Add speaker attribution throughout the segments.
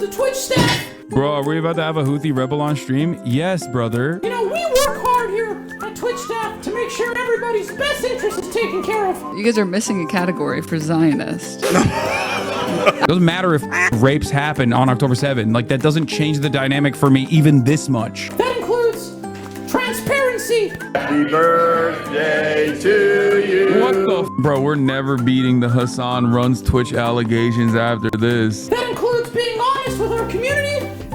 Speaker 1: of the Twitch staff.
Speaker 2: Bro, are we about to have a Houthi rebel on stream? Yes, brother.
Speaker 1: You know, we work hard here at Twitch staff to make sure everybody's best interest is taken care of.
Speaker 3: You guys are missing a category for Zionist.
Speaker 2: Doesn't matter if rapes happen on October 7th. Like, that doesn't change the dynamic for me even this much.
Speaker 1: That includes transparency.
Speaker 4: Happy birthday to you.
Speaker 2: What the bro, we're never beating the Hasan Runs Twitch allegations after this.
Speaker 1: That includes being honest with our community.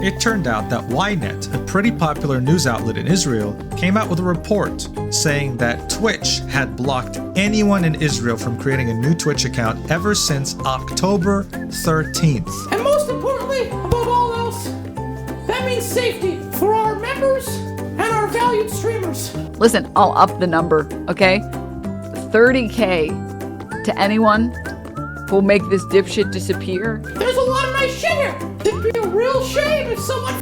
Speaker 5: It turned out that Ynet, a pretty popular news outlet in Israel, came out with a report saying that Twitch had blocked anyone in Israel from creating a new Twitch account ever since October 13th.
Speaker 1: And most importantly, above all else, that means safety for our members and our valued streamers.
Speaker 3: Listen, I'll up the number, okay? 30K to anyone who'll make this dipshit disappear.
Speaker 1: There's a lot of nice shit here. It'd be a real shame if someone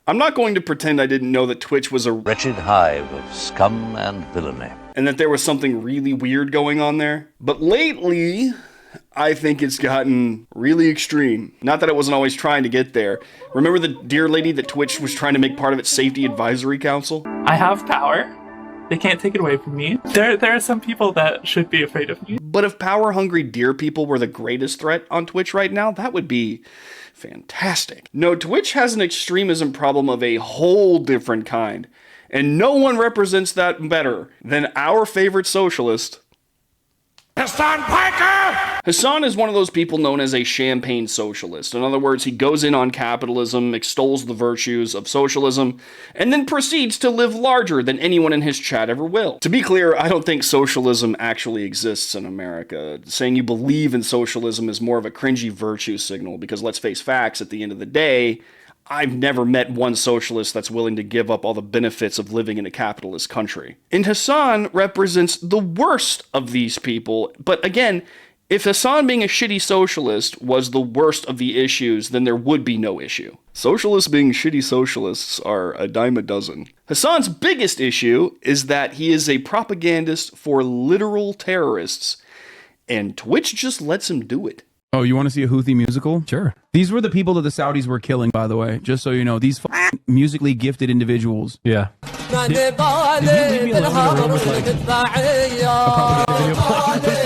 Speaker 4: I'm not going to pretend I didn't know that Twitch was a
Speaker 6: wretched hive of scum and villainy.
Speaker 4: and that there was something really weird going on there. But lately, I think it's gotten really extreme. Not that it wasn't always trying to get there. Remember the dear lady that Twitch was trying to make part of its safety advisory council?
Speaker 7: I have power. They can't take it away from me. There are some people that should be afraid of me.
Speaker 4: But if power-hungry deer people were the greatest threat on Twitch right now, that would be fantastic. No, Twitch has an extremism problem of a whole different kind. And no one represents that better than our favorite socialist, Hasan Piker! Hasan is one of those people known as a champagne socialist. In other words, he goes in on capitalism, extols the virtues of socialism, and then proceeds to live larger than anyone in his chat ever will. To be clear, I don't think socialism actually exists in America. Saying you believe in socialism is more of a cringy virtue signal, because let's face facts, at the end of the day, I've never met one socialist that's willing to give up all the benefits of living in a capitalist country. And Hasan represents the worst of these people. But again, if Hasan being a shitty socialist was the worst of the issues, then there would be no issue. Socialists being shitty socialists are a dime a dozen. Hasan's biggest issue is that he is a propagandist for literal terrorists, and Twitch just lets him do it.
Speaker 2: Oh, you want to see a Houthi musical?
Speaker 8: Sure.
Speaker 2: These were the people that the Saudis were killing, by the way. Just so you know, these musically gifted individuals.
Speaker 8: Yeah. What is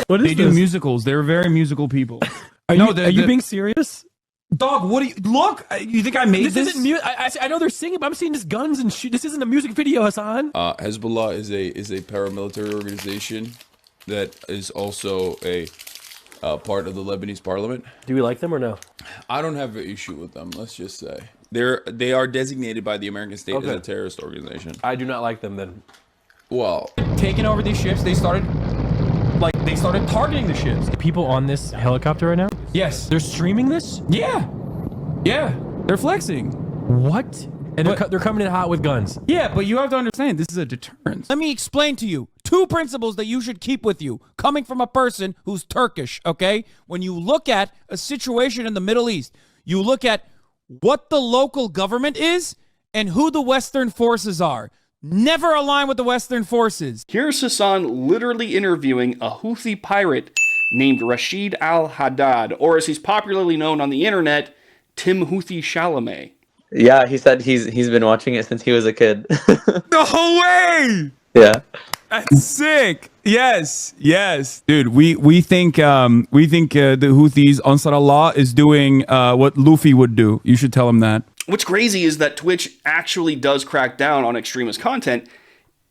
Speaker 2: They do musicals. They're very musical people.
Speaker 8: Are you being serious?
Speaker 2: Dog, what do you... Look, you think I made this?
Speaker 8: Isn't I know they're singing, but I'm seeing just guns and shit. This isn't a music video, Hasan.
Speaker 9: Hezbollah is a paramilitary organization that is also a... part of the Lebanese parliament.
Speaker 8: Do we like them or no?
Speaker 9: I don't have an issue with them. Let's just say they are designated by the American state as a terrorist organization.
Speaker 8: I do not like them then.
Speaker 9: Well,
Speaker 2: Taking over these ships, they started targeting the ships.
Speaker 8: People on this helicopter right now?
Speaker 2: Yes.
Speaker 8: They're streaming this?
Speaker 2: Yeah. They're flexing.
Speaker 8: What? And they're coming in hot with guns.
Speaker 2: Yeah, but you have to understand, this is a deterrence.
Speaker 10: Let me explain to you two principles that you should keep with you, coming from a person who's Turkish, okay? When you look at a situation in the Middle East, you look at what the local government is and who the Western forces are. Never align with the Western forces.
Speaker 4: Here's Hasan literally interviewing a Houthi pirate named Rashid al-Haddad, or as he's popularly known on the internet, Tim Houthi Chalamet.
Speaker 11: Yeah, he said he's been watching it since he was a kid.
Speaker 2: No way!
Speaker 11: Yeah.
Speaker 2: That's sick. Yes. Dude, we think the Houthis, Ansar Allah, is doing what Luffy would do. You should tell him that.
Speaker 4: What's crazy is that Twitch actually does crack down on extremist content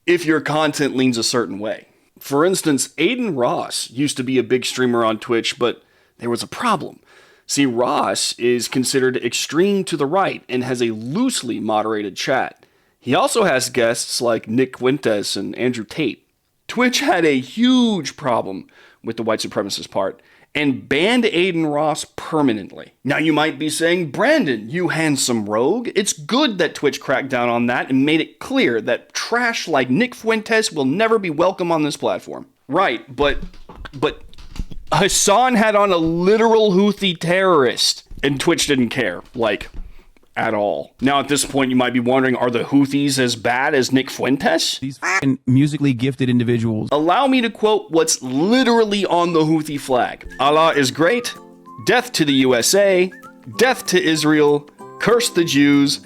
Speaker 4: if your content leans a certain way. For instance, Aiden Ross used to be a big streamer on Twitch, but there was a problem. See, Ross is considered extreme to the right and has a loosely moderated chat. He also has guests like Nick Fuentes and Andrew Tate. Twitch had a huge problem with the white supremacist part and banned Aiden Ross permanently. Now you might be saying, Brandon, you handsome rogue, it's good that Twitch cracked down on that and made it clear that trash like Nick Fuentes will never be welcome on this platform. Right, but Hasan had on a literal Houthi terrorist, and Twitch didn't care. Like, at all. Now, at this point, you might be wondering, are the Houthis as bad as Nick Fuentes?
Speaker 2: These musically gifted individuals.
Speaker 4: Allow me to quote what's literally on the Houthi flag. Allah is great, death to the USA, death to Israel, curse the Jews,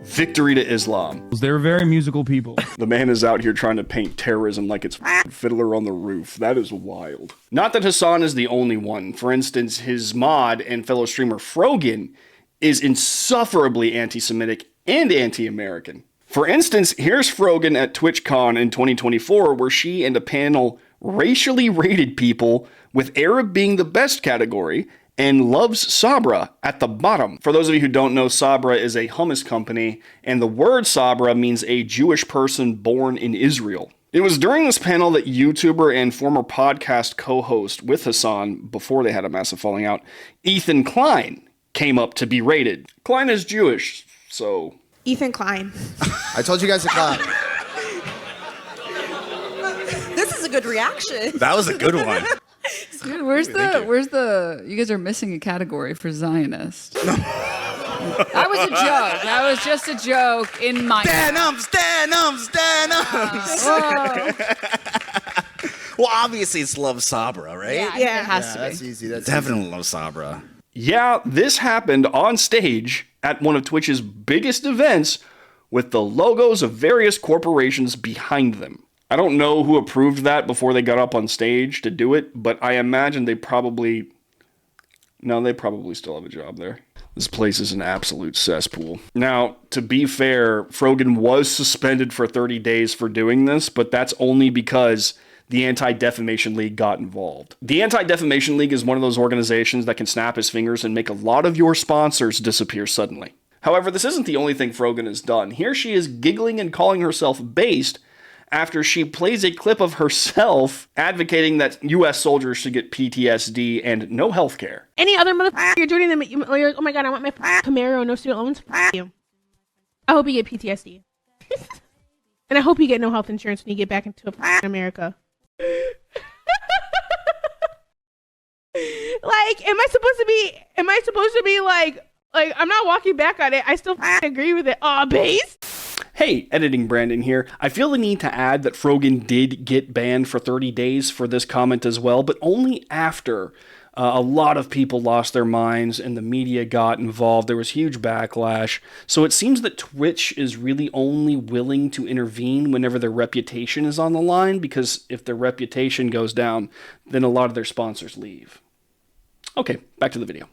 Speaker 4: victory to Islam.
Speaker 2: They're very musical people.
Speaker 4: The man is out here trying to paint terrorism like it's Fiddler on the Roof. That is wild. Not that Hasan is the only one. For instance, his mod and fellow streamer Frogan is insufferably anti-Semitic and anti-American. For instance, here's Frogan at TwitchCon in 2024, where she and a panel racially rated people, with Arab being the best category, and loves Sabra at the bottom. For those of you who don't know, Sabra is a hummus company, and the word Sabra means a Jewish person born in Israel. It was during this panel that YouTuber and former podcast co-host with Hasan, before they had a massive falling out, Ethan Klein, came up to be rated. Klein is Jewish, so...
Speaker 12: Ethan Klein.
Speaker 13: I told you guys to clap.
Speaker 12: This is a good reaction.
Speaker 13: That was a good one.
Speaker 3: Dude, where's the, you guys are missing a category for Zionist. That was a joke. That was just a joke in my...
Speaker 13: Stand up. Well, obviously it's Love Sabra, right?
Speaker 3: Yeah, it has to be.
Speaker 13: That's easy. That's definitely Love Sabra.
Speaker 4: Yeah, this happened on stage at one of Twitch's biggest events with the logos of various corporations behind them. I don't know who approved that before they got up on stage to do it, but I imagine they probably still have a job there. This place is an absolute cesspool. Now, to be fair, Frogan was suspended for 30 days for doing this, but that's only because the Anti-Defamation League got involved. The Anti-Defamation League is one of those organizations that can snap his fingers and make a lot of your sponsors disappear suddenly. However, this isn't the only thing Frogan has done. Here she is giggling and calling herself based after she plays a clip of herself advocating that U.S. soldiers should get PTSD and no health care.
Speaker 14: Any other motherfucker you're joining them, you're like, oh my god, I want my Camaro, no student loans. You. I hope you get PTSD. And I hope you get no health insurance when you get back into America. Like, am I supposed to be like, I'm not walking back on it. I still agree with it. Aw, base.
Speaker 4: Hey, editing Brandon here. I feel the need to add that Frogan did get banned for 30 days for this comment as well, but only after a lot of people lost their minds and the media got involved. There was huge backlash. So it seems that Twitch is really only willing to intervene whenever their reputation is on the line, because if their reputation goes down, then a lot of their sponsors leave. Okay, back to the video.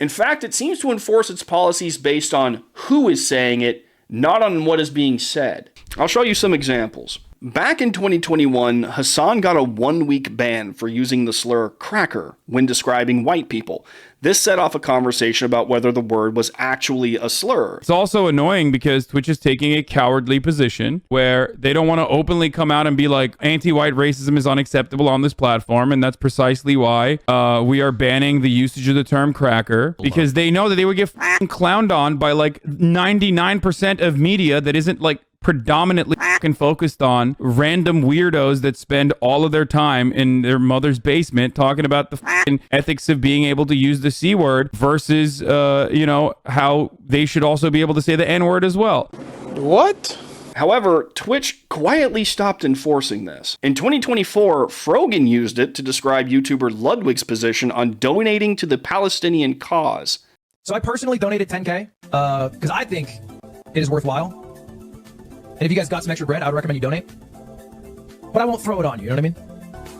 Speaker 4: In fact, it seems to enforce its policies based on who is saying it, not on what is being said. I'll show you some examples. Back in 2021, Hasan got a 1-week ban for using the slur cracker when describing white people. This set off a conversation about whether the word was actually a slur.
Speaker 2: It's also annoying because Twitch is taking a cowardly position where they don't want to openly come out and be like, anti-white racism is unacceptable on this platform, and that's precisely why we are banning the usage of the term cracker, because they know that they would get clowned on by like 99% of media that isn't like predominantly focused on random weirdos that spend all of their time in their mother's basement talking about the ethics of being able to use the C word versus, how they should also be able to say the N word as well.
Speaker 4: What? However, Twitch quietly stopped enforcing this. In 2024, Frogan used it to describe YouTuber Ludwig's position on donating to the Palestinian cause.
Speaker 8: So I personally donated 10K because I think it is worthwhile. And if you guys got some extra bread, I would recommend you donate. But I won't throw it on you, you know what I mean?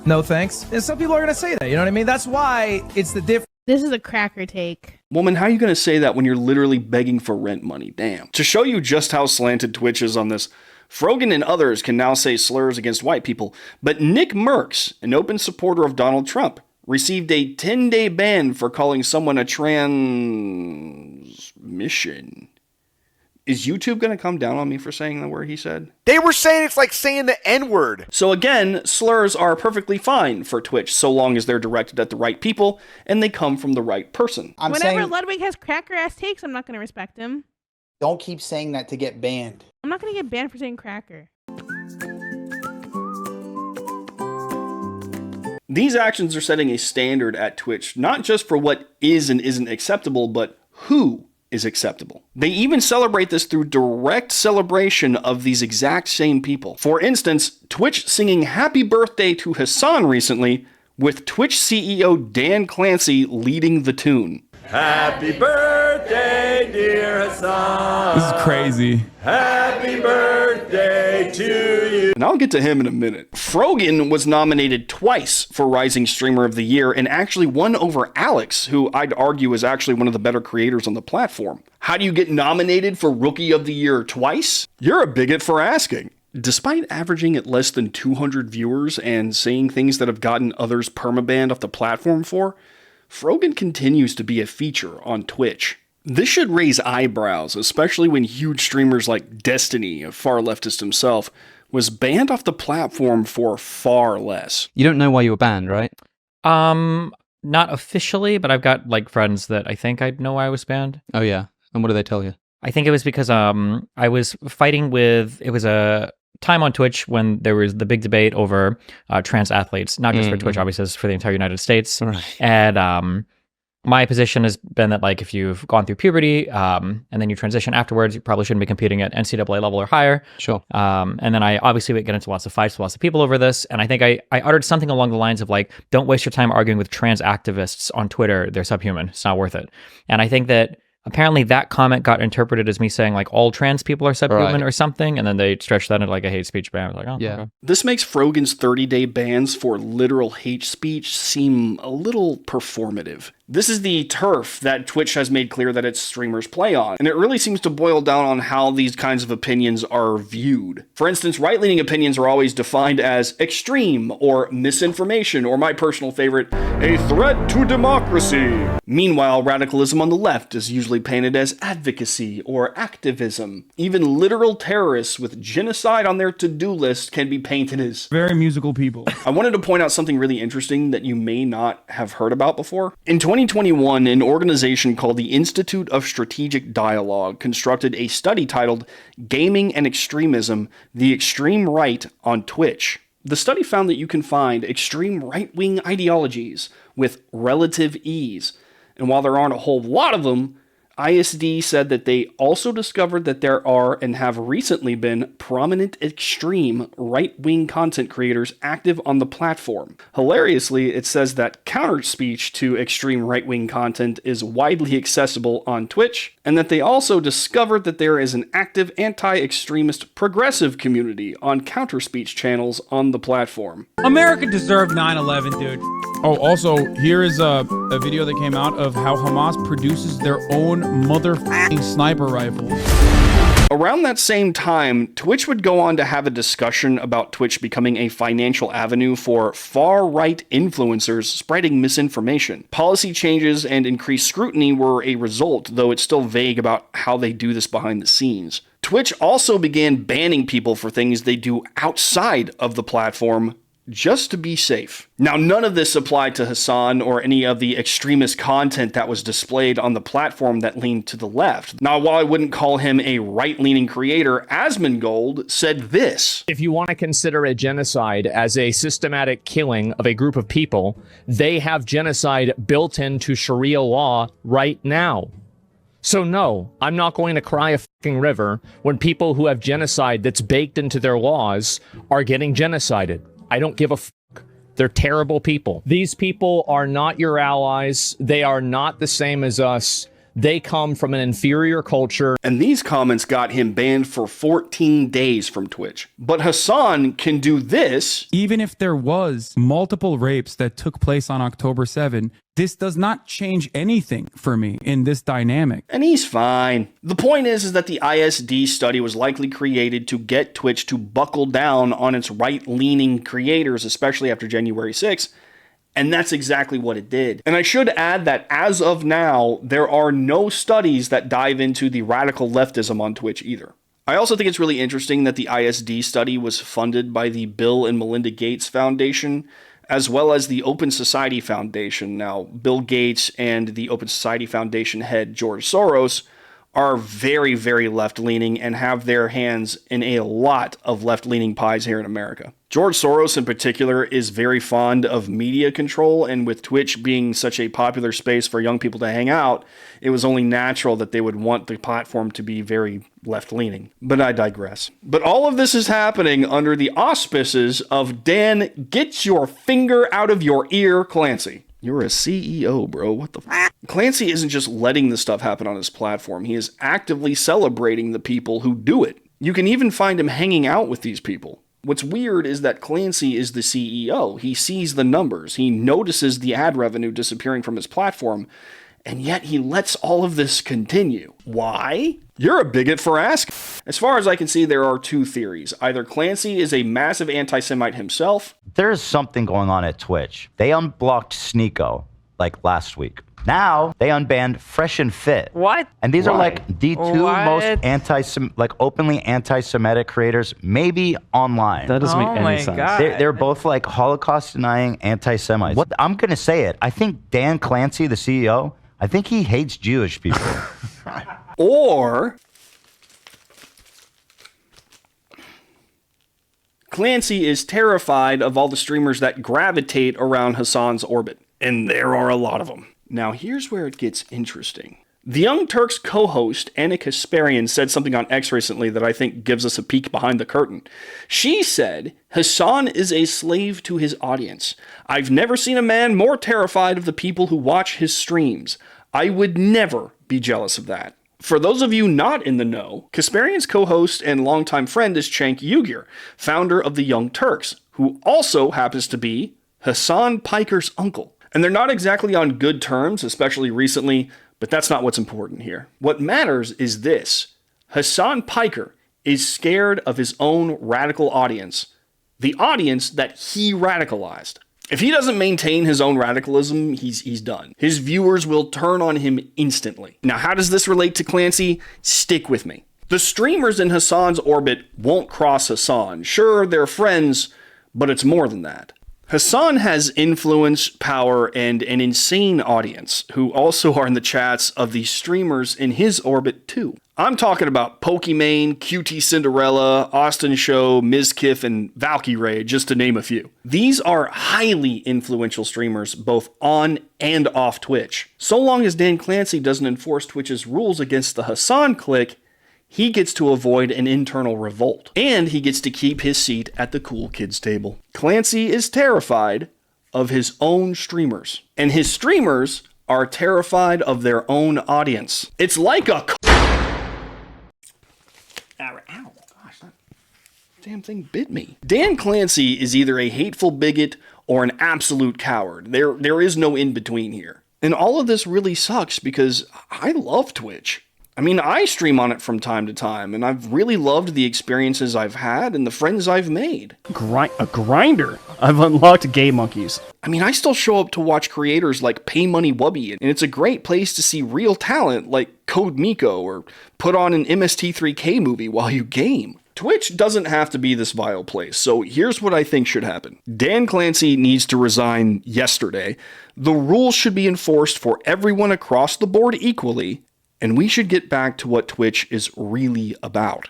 Speaker 8: No thanks. And some people are going to say that, you know what I mean? That's why it's the difference.
Speaker 14: This is a cracker take.
Speaker 4: Woman, how are you going to say that when you're literally begging for rent money? Damn. To show you just how slanted Twitch is on this, Frogan and others can now say slurs against white people. But Nick Merckx, an open supporter of Donald Trump, received a 10-day ban for calling someone a transmission. Is YouTube going to come down on me for saying the word he said?
Speaker 15: They were saying it's like saying the N-word.
Speaker 4: So again, slurs are perfectly fine for Twitch, so long as they're directed at the right people and they come from the right person.
Speaker 14: Whenever Ludwig has cracker-ass takes, I'm not going to respect him.
Speaker 16: Don't keep saying that to get banned.
Speaker 14: I'm not going to get banned for saying cracker.
Speaker 4: These actions are setting a standard at Twitch, not just for what is and isn't acceptable, but who is acceptable. They even celebrate this through direct celebration of these exact same people. For instance, Twitch singing happy birthday to Hasan recently, with Twitch CEO Dan Clancy leading the tune.
Speaker 17: Happy birthday, dear Hasan.
Speaker 2: This is crazy.
Speaker 17: Happy birthday to you.
Speaker 4: And I'll get to him in a minute. Frogan was nominated twice for Rising Streamer of the Year and actually won over Alex, who I'd argue is actually one of the better creators on the platform. How do you get nominated for Rookie of the Year twice? You're a bigot for asking. Despite averaging at less than 200 viewers and saying things that have gotten others permabanned off the platform for, Frogan continues to be a feature on Twitch. This should raise eyebrows, especially when huge streamers like Destiny, a far leftist himself, was banned off the platform for far less.
Speaker 18: You don't know why you were banned, right?
Speaker 19: Not officially, but I've got like friends that I think I know why I was banned.
Speaker 18: Oh yeah. And what do they tell you?
Speaker 19: I think it was because I was fighting with, it was a time on Twitch when there was the big debate over trans athletes, not just for Twitch, obviously, it's for the entire United States.
Speaker 18: Right.
Speaker 19: And my position has been that like if you've gone through puberty and then you transition afterwards, you probably shouldn't be competing at NCAA level or higher.
Speaker 18: Sure.
Speaker 19: And then I obviously would get into lots of fights with lots of people over this. And I think I uttered something along the lines of like, don't waste your time arguing with trans activists on Twitter. They're subhuman. It's not worth it. And I think that apparently that comment got interpreted as me saying like all trans people are subhuman or something, and then they stretched that into like a hate speech ban. I was like, oh, yeah. Okay.
Speaker 4: This makes Frogan's 30-day bans for literal hate speech seem a little performative. This is the turf that Twitch has made clear that its streamers play on, and it really seems to boil down on how these kinds of opinions are viewed. For instance, right-leaning opinions are always defined as extreme, or misinformation, or my personal favorite, a threat to democracy. Meanwhile, radicalism on the left is usually painted as advocacy or activism. Even literal terrorists with genocide on their to-do list can be painted as
Speaker 2: very musical people.
Speaker 4: I wanted to point out something really interesting that you may not have heard about before. In 2021, an organization called the Institute of Strategic Dialogue constructed a study titled Gaming and Extremism, the Extreme Right on Twitch. The study found that you can find extreme right-wing ideologies with relative ease. And while there aren't a whole lot of them, ISD said that they also discovered that there are and have recently been prominent extreme right-wing content creators active on the platform. Hilariously, it says that counter speech to extreme right-wing content is widely accessible on Twitch, and that they also discovered that there is an active anti-extremist progressive community on counter speech channels on the platform.
Speaker 10: America deserved 9/11, dude.
Speaker 2: Oh, also, here is a video that came out of how Hamas produces their own motherfucking sniper rifles.
Speaker 4: Around that same time, Twitch would go on to have a discussion about Twitch becoming a financial avenue for far-right influencers spreading misinformation. Policy changes and increased scrutiny were a result, though it's still vague about how they do this behind the scenes. Twitch also began banning people for things they do outside of the platform, just to be safe. Now, none of this applied to Hasan or any of the extremist content that was displayed on the platform that leaned to the left. Now, while I wouldn't call him a right-leaning creator, Asmongold said this.
Speaker 20: If you want to consider a genocide as a systematic killing of a group of people, they have genocide built into Sharia law right now. So no, I'm not going to cry a fucking river when people who have genocide that's baked into their laws are getting genocided. I don't give a fuck. They're terrible people. These people are not your allies. They are not the same as us. They come from an inferior culture.
Speaker 4: And these comments got him banned for 14 days from Twitch. But Hasan can do this.
Speaker 2: Even if there was multiple rapes that took place on October 7, this does not change anything for me in this dynamic.
Speaker 4: And he's fine. The point is that the ISD study was likely created to get Twitch to buckle down on its right-leaning creators, especially after January 6th. And that's exactly what it did. And I should add that as of now, there are no studies that dive into the radical leftism on Twitch either. I also think it's really interesting that the ISD study was funded by the Bill and Melinda Gates Foundation, as well as the Open Society Foundation. Now, Bill Gates and the Open Society Foundation head George Soros are very, very left-leaning and have their hands in a lot of left-leaning pies here in America. George Soros in particular is very fond of media control, and with Twitch being such a popular space for young people to hang out, it was only natural that they would want the platform to be very left-leaning. But I digress. But all of this is happening under the auspices of Dan Get Your Finger Out of Your Ear Clancy. You're a CEO, bro. What the f? Clancy isn't just letting this stuff happen on his platform. He is actively celebrating the people who do it. You can even find him hanging out with these people. What's weird is that Clancy is the CEO. He sees the numbers. He notices the ad revenue disappearing from his platform, and yet he lets all of this continue. Why? You're a bigot for asking. As far as I can see, there are two theories. Either Clancy is a massive anti-Semite himself.
Speaker 21: There's something going on at Twitch. They unblocked Sneeko, like last week. Now they unbanned Fresh and Fit.
Speaker 19: What?
Speaker 21: And these
Speaker 19: Why?
Speaker 21: are like the two most openly anti-Semitic creators, maybe online.
Speaker 19: That doesn't make any sense.
Speaker 21: They're both like Holocaust-denying anti-Semites. What I'm gonna say it. I think Dan Clancy, the CEO, I think he hates Jewish people.
Speaker 4: Or Clancy is terrified of all the streamers that gravitate around Hasan's orbit. And there are a lot of them. Now here's where it gets interesting. The Young Turks co-host, Anna Kasparian, said something on X recently that I think gives us a peek behind the curtain. She said, Hasan is a slave to his audience. I've never seen a man more terrified of the people who watch his streams. I would never be jealous of that. For those of you not in the know, Kasparian's co-host and longtime friend is Cenk Uygur, founder of the Young Turks, who also happens to be Hasan Piker's uncle. And they're not exactly on good terms, especially recently, but that's not what's important here. What matters is this. Hasan Piker is scared of his own radical audience, the audience that he radicalized. If he doesn't maintain his own radicalism, he's done. His viewers will turn on him instantly. Now, how does this relate to Clancy? Stick with me. The streamers in Hasan's orbit won't cross Hasan. Sure, they're friends, but it's more than that. Hasan has influence, power, and an insane audience who also are in the chats of the streamers in his orbit too. I'm talking about Pokimane, QT Cinderella, Austin Show, Mizkif, and Valkyrae, just to name a few. These are highly influential streamers both on and off Twitch. So long as Dan Clancy doesn't enforce Twitch's rules against the Hasan clique, he gets to avoid an internal revolt, and he gets to keep his seat at the cool kids table. Clancy is terrified of his own streamers, and his streamers are terrified of their own audience. It's like a... Ow, gosh, that damn thing bit me. Dan Clancy is either a hateful bigot or an absolute coward. There is no in-between here. And all of this really sucks because I love Twitch. I mean, I stream on it from time to time, and I've really loved the experiences I've had and the friends I've made.
Speaker 22: A grinder? I've unlocked gay monkeys.
Speaker 4: I mean, I still show up to watch creators like Pay Money Wubby, and it's a great place to see real talent like Code Miko or put on an MST3K movie while you game. Twitch doesn't have to be this vile place, so here's what I think should happen. Dan Clancy needs to resign yesterday. The rules should be enforced for everyone across the board equally, and we should get back to what Twitch is really about.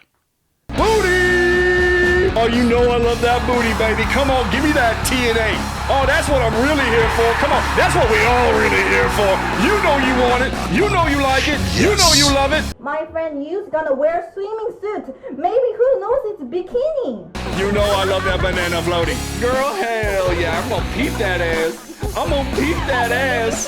Speaker 17: Booty! Oh, you know I love that booty, baby. Come on, give me that TNA. Oh, that's what I'm really here for. Come on, that's what we all really here for. You know you want it. You know you like it. Yes. You know you love it.
Speaker 23: My friend Yu's gonna wear a swimming suit. Maybe who knows it's bikini.
Speaker 17: You know I love that banana floating. Girl, hell yeah, I'm gonna peep that ass. I'm gonna peep that ass.